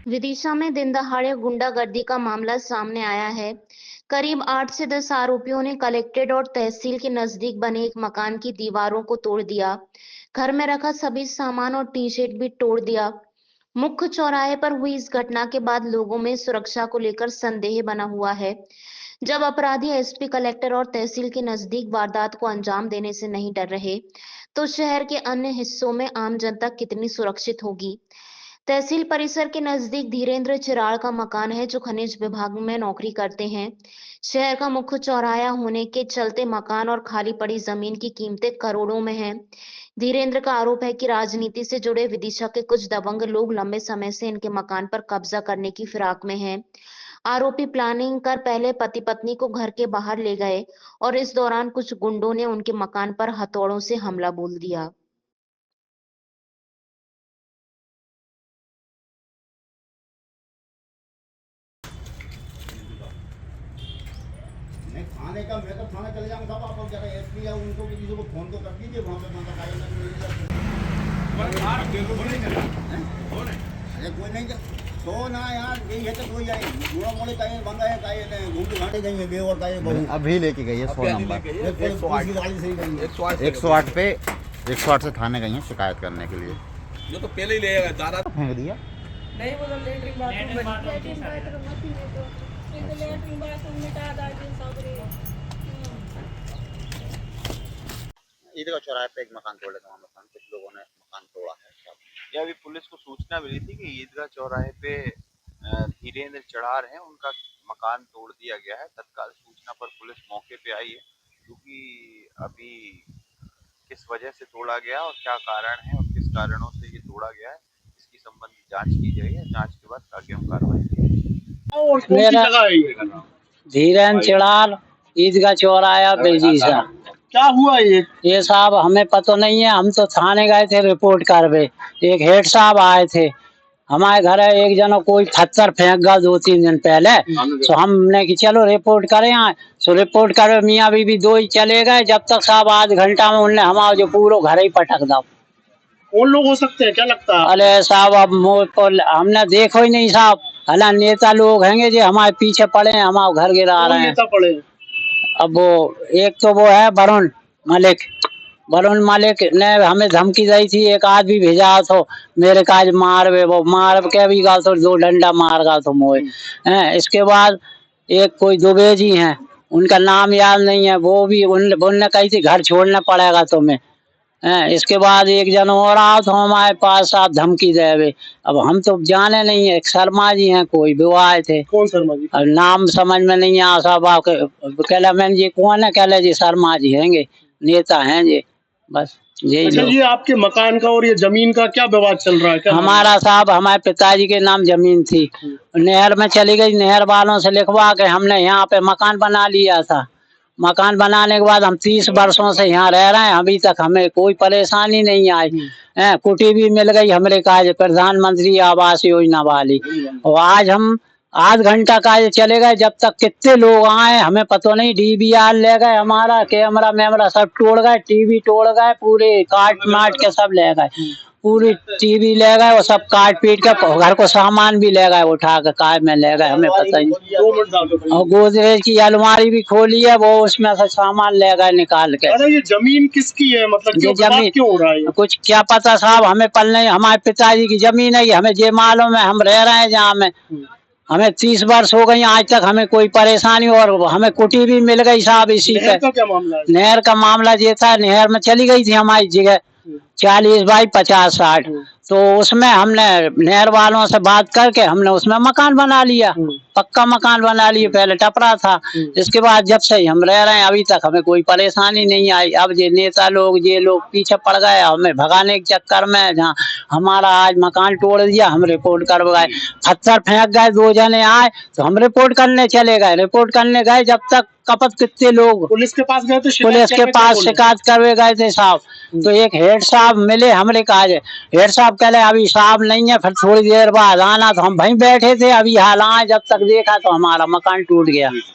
विदिशा में दिन दहाड़े गुंडागर्दी का मामला सामने आया है। करीब 8 से 10 आरोपियों ने कलेक्ट्रेट और तहसील के नजदीक बने एक मकान की दीवारों को तोड़ दिया। घर में रखा सभी सामान और टी शर्ट भी तोड़ दिया। मुख्य चौराहे पर हुई इस घटना के बाद लोगों में सुरक्षा को लेकर संदेह बना हुआ है। जब अपराधी एसपी, कलेक्टर और तहसील के नजदीक वारदात को अंजाम देने से नहीं डर रहे, तो शहर के अन्य हिस्सों में आम जनता कितनी सुरक्षित होगी। तहसील परिसर के नजदीक धीरेन्द्र चिराड़ का मकान है, जो खनिज विभाग में नौकरी करते हैं। शहर का मुख्य चौराहा होने के चलते मकान और खाली पड़ी जमीन की कीमतें करोड़ों में हैं। धीरेन्द्र का आरोप है कि राजनीति से जुड़े विदिशा के कुछ दबंग लोग लंबे समय से इनके मकान पर कब्जा करने की फिराक में हैं। आरोपी प्लानिंग कर पहले पति पत्नी को घर के बाहर ले गए और इस दौरान कुछ गुंडों ने उनके मकान पर हथौड़ों से हमला बोल दिया। नहीं थाने का, मैं तो थाने चले जाऊंगा साहब। आप जरा एसपी या उनको किसी को फोन तो कर दीजिए वहाँ पे, मतलब अरे कोई नहीं तो ना यार, यही है तो कोई जाए मोड़ा मोड़े का बंदा है का घूम के घाटे गई है बे और का अभी लेके गई है 100 नंबर की गाड़ी से ही गई है 108 पे 108 से थाने गई है शिकायत करने के लिए। जो तो पहले ही ले दादा फेंक दिया। नहीं वो लेटरिन बाथरूम मिटा दादी सबरे। ईदगाह चौराहे पे एक मकान तोड़े थे, मकान कुछ लोगों ने मकान तोड़ा है। ये अभी पुलिस को सूचना मिली थी कि ईदगाह चौराहे पे धीरेन्द्र चढ़ार हैं, उनका मकान तोड़ दिया गया है। तत्काल सूचना पर पुलिस मौके पे आई है, क्योंकि अभी किस वजह से तोड़ा गया और क्या कारण है और किस कारणों से ये तोड़ा गया है, इसकी संबंधित जांच की जाएगी। जांच के बाद आगे हम कार्रवाई करेंगे। मेरा धीरेन्द्र चढ़ार, ईदगाह चौराहा, विदिशा। क्या हुआ ये साहब हमें पता नहीं है। हम तो थाने गए थे रिपोर्ट करवे। एक हेड साहब आए थे हमारे घर। एक जना कोई पत्थर फेंक गया 2-3 दिन पहले, तो हमने कि चलो रिपोर्ट करें आए। तो रिपोर्ट करे मियाँ बीबी दो ही चले गए। जब तक साहब आध घंटा में उनने हमारा जो पूरा घर ही पटक दा। कौन लोग हो सकते हैं, क्या लगता है? अरे साहब अब हमने देखो ही नहीं साहब। हला नेता लोग हैं जो हमारे पीछे पड़े हैं, हमारा घर गिरा रहे हैं। नेता पड़े? अब वो एक तो वो है वरुण मलिक ने हमें धमकी दी थी। एक आदमी भेजा तो मेरे काज वो मार के भी गा तो 2 डंडा मार गा तो मोए। इसके बाद एक कोई दुबे जी हैं, उनका नाम याद नहीं है, वो भी उनने कही थी घर छोड़ना पड़ेगा तुम्हें। इसके बाद एक जन और आओ तो हमारे पास आप धमकी देवे। अब हम तो जाने नहीं है। एक शर्मा जी हैं, कोई भी आए थे। कौन शर्मा जी? अब नाम समझ में नहीं आ साहब। कहला मैंने जी कौन है? कहले जी शर्मा जी हैंगे, नेता हैं जी। बस यही। अच्छा, ये आपके मकान का और ये जमीन का क्या विवाद चल रहा है? क्या हमारा साहब हमारे पिताजी के नाम जमीन थी, नहर में चली गई। नहर वालों से लिखवा के हमने यहाँ पे मकान बना लिया था। मकान बनाने के बाद हम 30 वर्षों से यहाँ रह रहे हैं। अभी तक हमें कोई परेशानी नहीं आई। कुटी भी मिल गई हमारे काज प्रधानमंत्री आवास योजना वाली। और आज हम आध घंटा का चले गए, जब तक कितने लोग आए हमें पता नहीं। DVR ले गए, हमारा कैमरा सब तोड़ गए, टीवी तोड़ गए, पूरे काट माट के सब ले गए। पूरी टीवी ले गए और सब काट पीट के घर को सामान भी ले गए, उठा के कार में ले गए, हमें पता ही नहीं। और गोदरेज की अलमारी भी खोली है, वो उसमें से सामान ले गए निकाल के। अरे ये जमीन किसकी है? मतलब ये जमीन क्यों हो रहा है? कुछ क्या पता साहब, हमें पल नहीं। हमारे पिताजी की जमीन है, हमें ये मालूम है। हम रह रहे हैं जहाँ में, हमें 30 वर्ष हो गई, आज तक हमें कोई परेशानी। और हमें कुटी भी मिल गई साहब इसी पे। क्या मामला है? नहर का मामला ये था, नहर में चली गई थी हमारी जगह 40 बाई 50-60। तो उसमें हमने नहर वालों से बात करके हमने उसमें मकान बना लिया, पक्का मकान बना लिया। पहले टपरा था। इसके बाद जब से हम रह रहे हैं अभी तक हमें कोई परेशानी नहीं आई। अब ये नेता लोग ये लोग पीछे पड़ गए हमें भगाने के चक्कर में। जहाँ हमारा आज मकान तोड़ दिया, हम रिपोर्ट करवाए। पत्थर फेंक गए, 2 जने आए तो हम रिपोर्ट करने चले गए। रिपोर्ट करने गए, जब तक कपत कितने लोग पुलिस के पास गए थे? पुलिस के पास शिकायत करवे गए थे साहब। तो एक हेड साहब मिले हमारे काज। हेड साहब कहले अभी साहब नहीं है, फिर थोड़ी देर बाद आना। तो हम वहीं बैठे थे, अभी हाल आए। जब तक देखा तो हमारा मकान टूट गया।